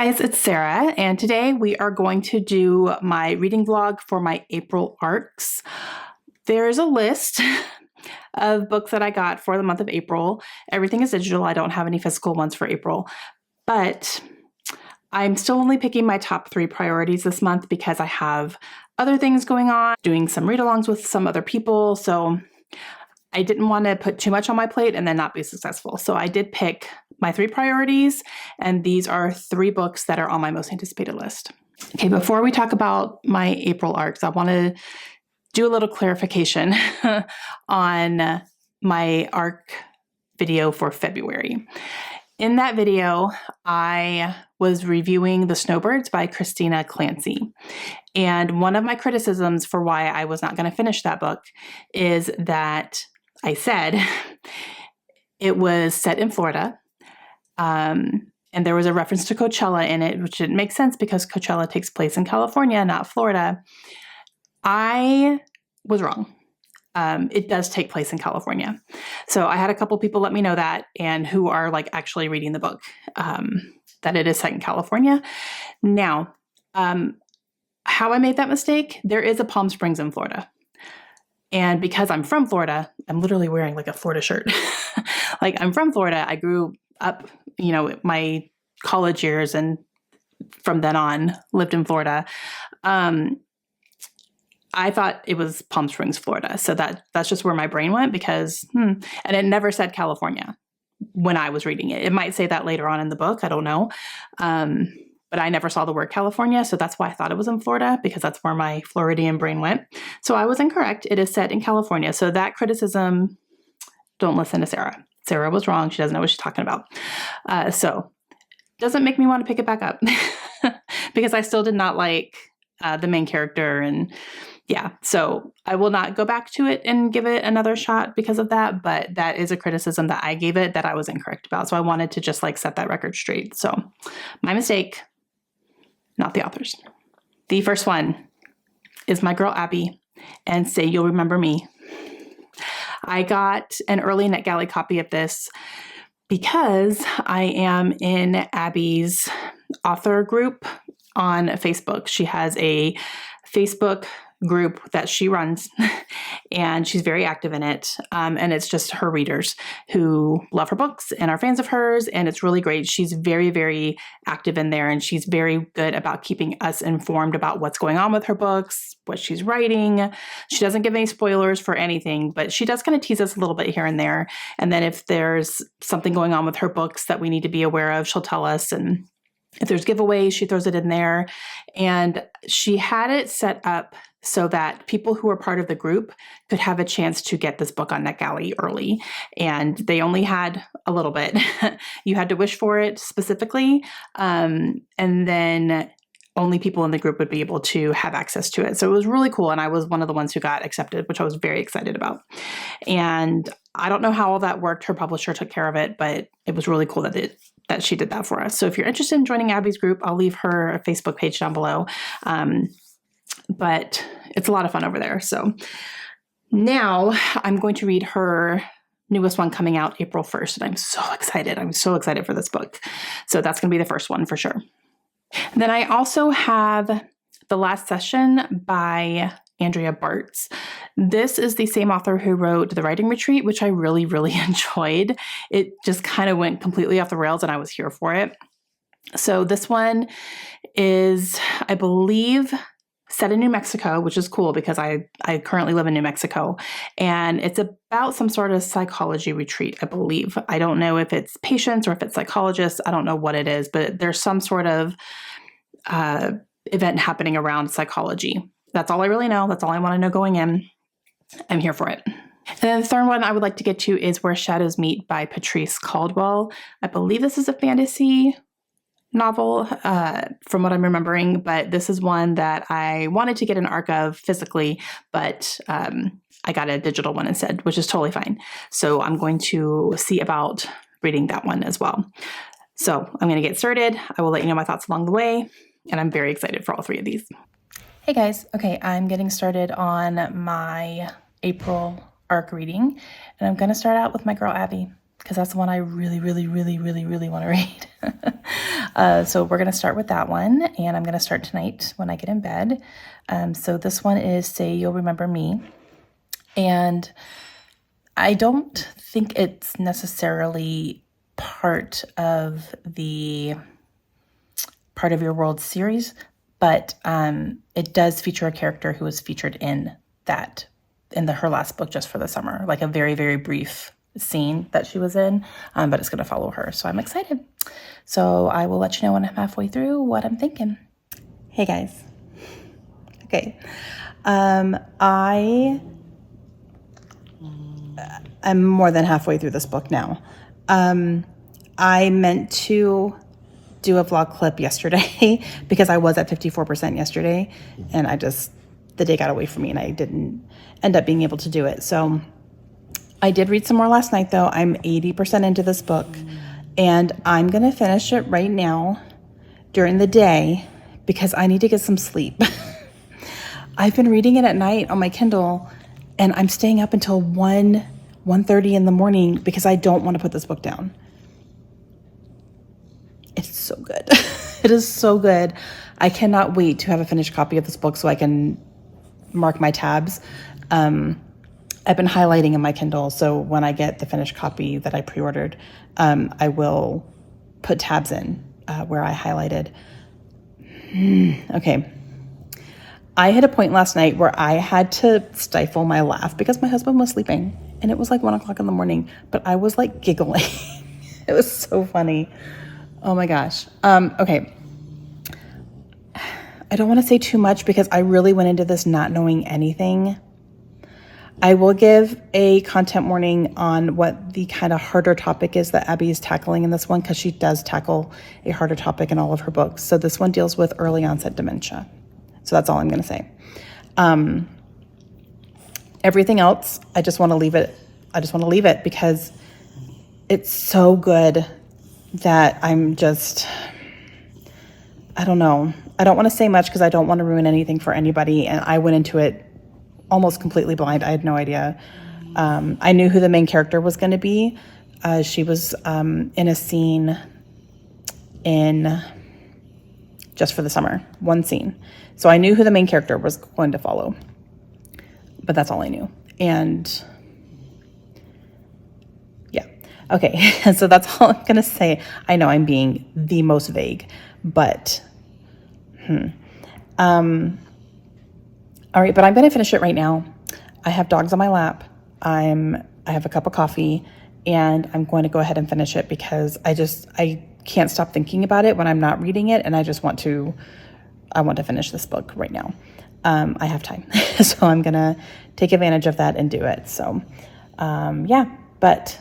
Guys, it's Sarah, and today we are going to do my reading vlog for my April arcs. There's a list of books that I got for the month of April. Everything is digital. I don't have any physical ones for April, but I'm still only picking my top 3 priorities this month because I have other things going on, doing some read-alongs with some other people, so I didn't want to put too much on my plate and then not be successful. So I did pick my 3 priorities, and these are 3 books that are on my most anticipated list. Okay, before we talk about my April arcs, I want to do a little clarification on my arc video for February. In that video, I was reviewing The Snowbirds by Christina Clancy. And one of my criticisms for why I was not going to finish that book is that I said it was set in Florida, and there was a reference to Coachella in it, which didn't make sense because Coachella takes place in California, not Florida. I was wrong. It does take place in California. So I had a couple people let me know that, and who are like actually reading the book, that it is set in California. Now, how I made that mistake, there is a Palm Springs in Florida. And because I'm from Florida, I'm literally wearing like a Florida shirt. Like, I'm from Florida. I grew up, my college years, and from then on lived in Florida. I thought it was Palm Springs, Florida. So that's just where my brain went because, and it never said California when I was reading it. It might say that later on in the book. I don't know. But I never saw the word California, so that's why I thought it was in Florida, because that's where my Floridian brain went. So I was incorrect. It is set in California. So that criticism, don't listen to Sarah. Sarah was wrong. She doesn't know what she's talking about. So doesn't make me want to pick it back up because I still did not like the main character. And yeah, so I will not go back to it and give it another shot because of that. But that is a criticism that I gave it that I was incorrect about. So I wanted to just like set that record straight. So my mistake. Not the authors. The first one is my girl Abby and Say You'll Remember Me. I got an early NetGalley copy of this because I am in Abby's author group on Facebook. She has a Facebook group that she runs, and she's very active in it. And it's just her readers who love her books and are fans of hers. And it's really great. She's very, very active in there. And she's very good about keeping us informed about what's going on with her books, what she's writing. She doesn't give any spoilers for anything, but she does kind of tease us a little bit here and there. And then if there's something going on with her books that we need to be aware of, she'll tell us. And if there's giveaways, she throws it in there. And she had it set up so that people who were part of the group could have a chance to get this book on NetGalley early. And they only had a little bit. You had to wish for it specifically. And then only people in the group would be able to have access to it. So it was really cool. And I was one of the ones who got accepted, which I was very excited about. And I don't know how all that worked. Her publisher took care of it, but it was really cool that she did that for us. So if you're interested in joining Abby's group, I'll leave her Facebook page down below. But it's a lot of fun over there. So now I'm going to read her newest one coming out April 1st. And I'm so excited. I'm so excited for this book. So that's going to be the first one for sure. And then I also have The Last Session by Andrea Bartz. This is the same author who wrote The Writing Retreat, which I really, really enjoyed. It just kind of went completely off the rails and I was here for it. So this one is, I believe, set in New Mexico, which is cool because I currently live in New Mexico, and it's about some sort of psychology retreat, I believe. I don't know if it's patients or if it's psychologists. I don't know what it is, but there's some sort of event happening around psychology. That's all I really know. That's all I want to know going in. I'm here for it. And then the third one I would like to get to is Where Shadows Meet by Patrice Caldwell. I believe this is a fantasy novel, from what I'm remembering, but this is one that I wanted to get an arc of physically, but I got a digital one instead, which is totally fine. So I'm going to see about reading that one as well. So I'm going to get started. I will let you know my thoughts along the way, and I'm very excited for all 3 of these. Hey guys, okay, I'm getting started on my April arc reading, and I'm going to start out with my girl Abby, because that's the one I really, really, really, really, really want to read. So we're going to start with that one, and I'm going to start tonight when I get in bed. So this one is Say You'll Remember Me. And I don't think it's necessarily part of your world series, but it does feature a character who was featured in her last book, Just for the Summer, like a very, very brief scene that she was in, but it's going to follow her. So I'm excited. So I will let you know when I'm halfway through what I'm thinking. Hey guys. Okay. I'm more than halfway through this book now. I meant to do a vlog clip yesterday because I was at 54% yesterday, and the day got away from me and I didn't end up being able to do it. So I did read some more last night though. I'm 80% into this book, and I'm going to finish it right now during the day because I need to get some sleep. I've been reading it at night on my Kindle, and I'm staying up until 1:30 in the morning because I don't want to put this book down. It's so good. It is so good. I cannot wait to have a finished copy of this book so I can mark my tabs. I've been highlighting in my Kindle, so when I get the finished copy that I pre-ordered, I will put tabs in where I highlighted. Okay. I hit a point last night where I had to stifle my laugh because my husband was sleeping, and it was like 1:00 in the morning, but I was like giggling. It was so funny. Oh my gosh. Okay. I don't want to say too much because I really went into this not knowing anything. I will give a content warning on what the kind of harder topic is that Abby is tackling in this one, because she does tackle a harder topic in all of her books. So this one deals with early onset dementia. So that's all I'm going to say. Everything else, I just want to leave it. I just want to leave it because it's so good that I don't know. I don't want to say much because I don't want to ruin anything for anybody. And I went into it almost completely blind. I had no idea. I knew who the main character was going to be. She was in a scene in Just for the Summer, one scene. So I knew who the main character was going to follow, but that's all I knew. And yeah. Okay. So that's all I'm going to say. I know I'm being the most vague, but, all right, but I'm going to finish it right now. I have dogs on my lap. I have a cup of coffee, and I'm going to go ahead and finish it because I can't stop thinking about it when I'm not reading it. And I want to finish this book right now. I have time. So I'm going to take advantage of that and do it. So, yeah, but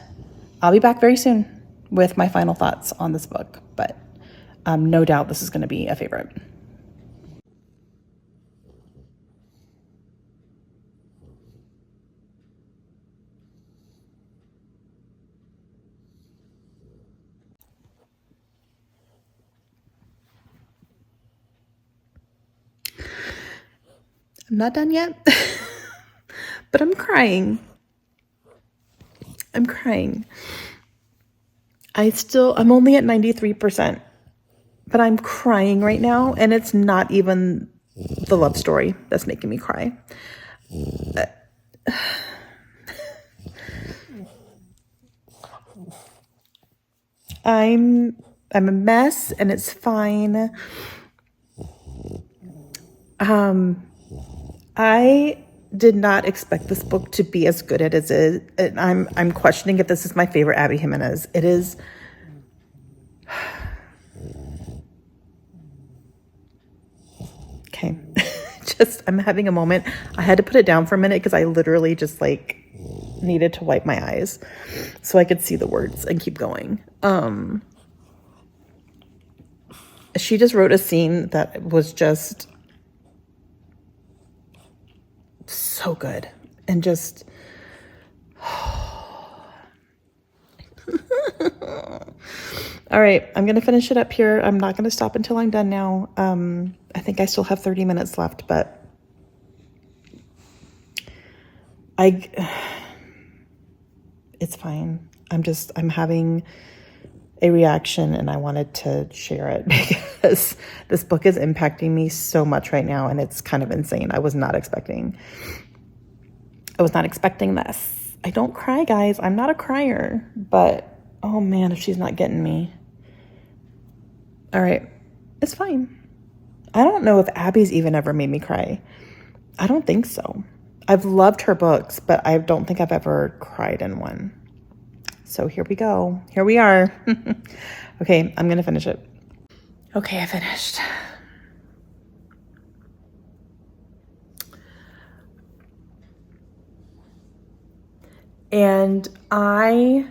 I'll be back very soon with my final thoughts on this book, but, no doubt this is going to be a favorite. I'm not done yet, but I'm crying. I'm only at 93%, but I'm crying right now, and it's not even the love story that's making me cry. I'm a mess, and it's fine. I did not expect this book to be as good as it is. And I'm questioning if this is my favorite Abby Jimenez. It is. Okay. I'm having a moment. I had to put it down for a minute because I literally just needed to wipe my eyes so I could see the words and keep going. She just wrote a scene that was just so good and just all right, I'm gonna finish it up here. I'm not gonna stop until I'm done now. I think I still have 30 minutes left, but it's fine. a reaction and I wanted to share it because this book is impacting me so much right now and it's kind of insane. I was not expecting this. I don't cry, guys. I'm not a crier, but oh man, if she's not getting me. All right, it's fine. I don't know if Abby's even ever made me cry. I don't think so. I've loved her books, but I don't think I've ever cried in one. So here we go. Here we are. Okay, I'm going to finish it. Okay, I finished. And I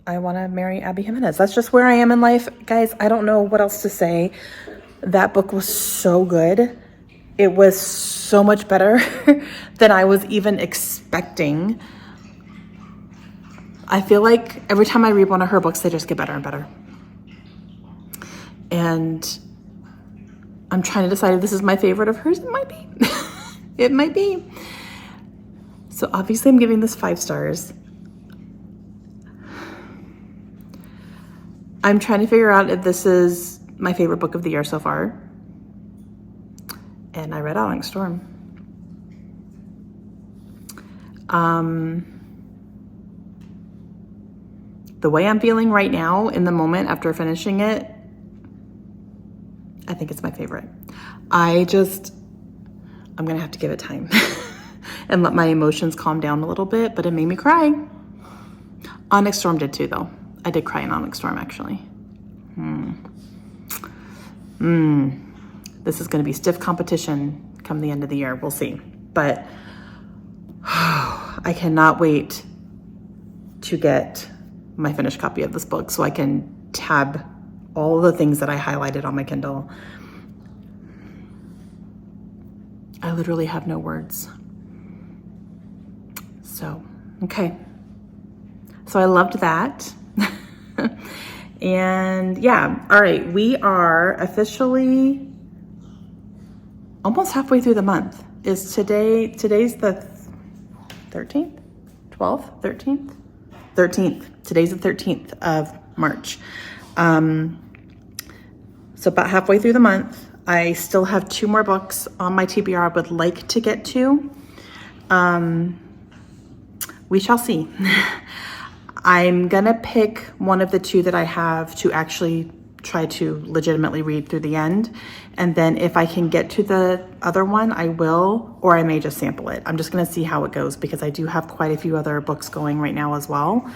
want to marry Abby Jimenez. That's just where I am in life. Guys, I don't know what else to say. That book was so good. It was so much better than I was even expecting. I feel like every time I read one of her books, they just get better and better. And I'm trying to decide if this is my favorite of hers. It might be. It might be. So obviously I'm giving this 5 stars. I'm trying to figure out if this is my favorite book of the year so far. And I read Owling Storm. The way I'm feeling right now in the moment after finishing it, I think it's my favorite. I'm gonna have to give it time and let my emotions calm down a little bit, but it made me cry. Onyx Storm did too, though. I did cry in Onyx Storm, actually. This is going to be stiff competition come the end of the year. We'll see. But I cannot wait to get my finished copy of this book so I can tab all the things that I highlighted on my Kindle. I literally have no words. So, okay. So I loved that. And yeah, all right, we are officially almost halfway through the month. Today's the 13th, 12th, 13th? 13th. Today's the 13th of March. So about halfway through the month. I still have 2 more books on my TBR I would like to get to. We shall see. I'm gonna pick one of the 2 that I have to actually try to legitimately read through the end. And then if I can get to the other one, I will, or I may just sample it. I'm just gonna see how it goes because I do have quite a few other books going right now as well.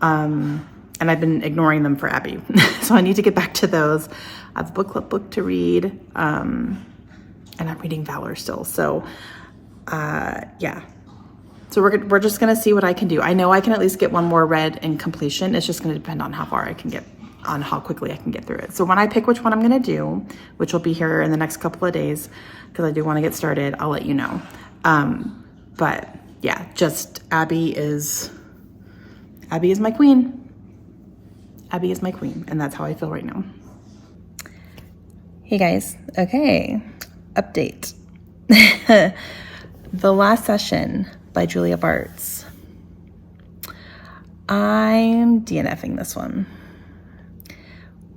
And I've been ignoring them for Abby. So I need to get back to those. I have a book club book to read, and I'm reading Valor still. So yeah. So we're just gonna see what I can do. I know I can at least get one more read in completion. It's just gonna depend on how far I can get, on how quickly I can get through it. So when I pick which one I'm gonna do, which will be here in the next couple of days, because I do wanna get started, I'll let you know. But yeah, just Abby is my queen. Abby is my queen, and that's how I feel right now. Hey guys, okay, update. The Last Session by Julia Bartz. I'm DNFing this one,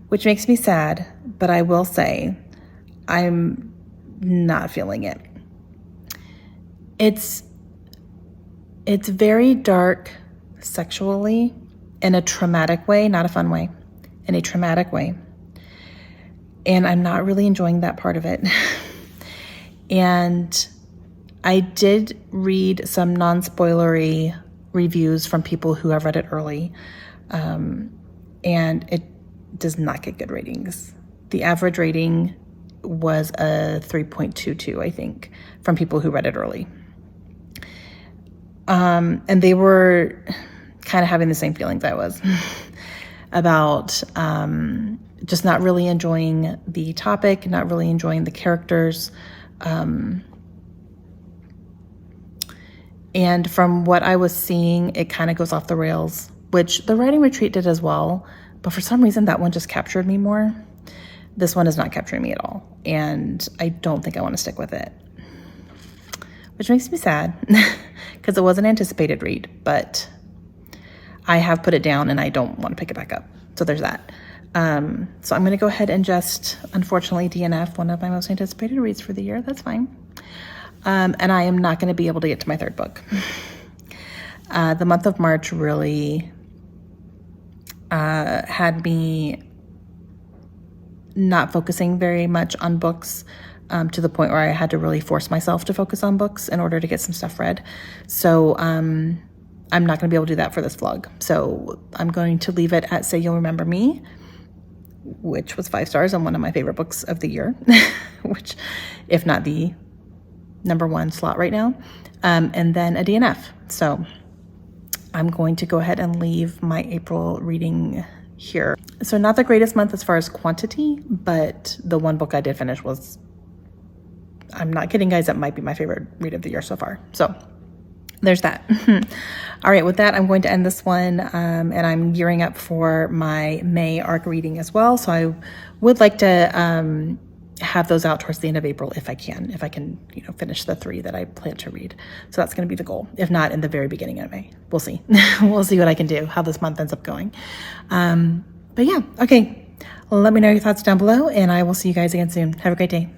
which makes me sad, but I will say I'm not feeling it. It's very dark sexually in a traumatic way, not a fun way, in a traumatic way. And I'm not really enjoying that part of it. And I did read some non-spoilery reviews from people who have read it early, and it does not get good ratings. The average rating was a 3.22, I think, from people who read it early. And they were kind of having the same feelings I was about just not really enjoying the topic, not really enjoying the characters. And from what I was seeing, it kind of goes off the rails, which the Writing Retreat did as well. But for some reason, that one just captured me more. This one is not capturing me at all. And I don't think I want to stick with it. which makes me sad because it was an anticipated read, but I have put it down and I don't want to pick it back up. So there's that. So I'm going to go ahead and just, unfortunately, DNF one of my most anticipated reads for the year. That's fine. And I am not going to be able to get to my third book. The month of March really had me not focusing very much on books, to the point where I had to really force myself to focus on books in order to get some stuff read. So I'm not going to be able to do that for this vlog. So I'm going to leave it at Say You'll Remember Me, which was 5 stars and one of my favorite books of the year, which, if not the #1 slot right now, and then a DNF. So I'm going to go ahead and leave my April reading here. So not the greatest month as far as quantity, but the one book I did finish was, I'm not kidding, guys, that might be my favorite read of the year so far. So there's that. All right, with that, I'm going to end this one, and I'm gearing up for my May arc reading as well. So I would like to have those out towards the end of April if I can, finish the 3 that I plan to read. So that's going to be the goal. If not, in the very beginning of May. We'll see. We'll see what I can do, how this month ends up going. But yeah, okay. Let me know your thoughts down below, and I will see you guys again soon. Have a great day.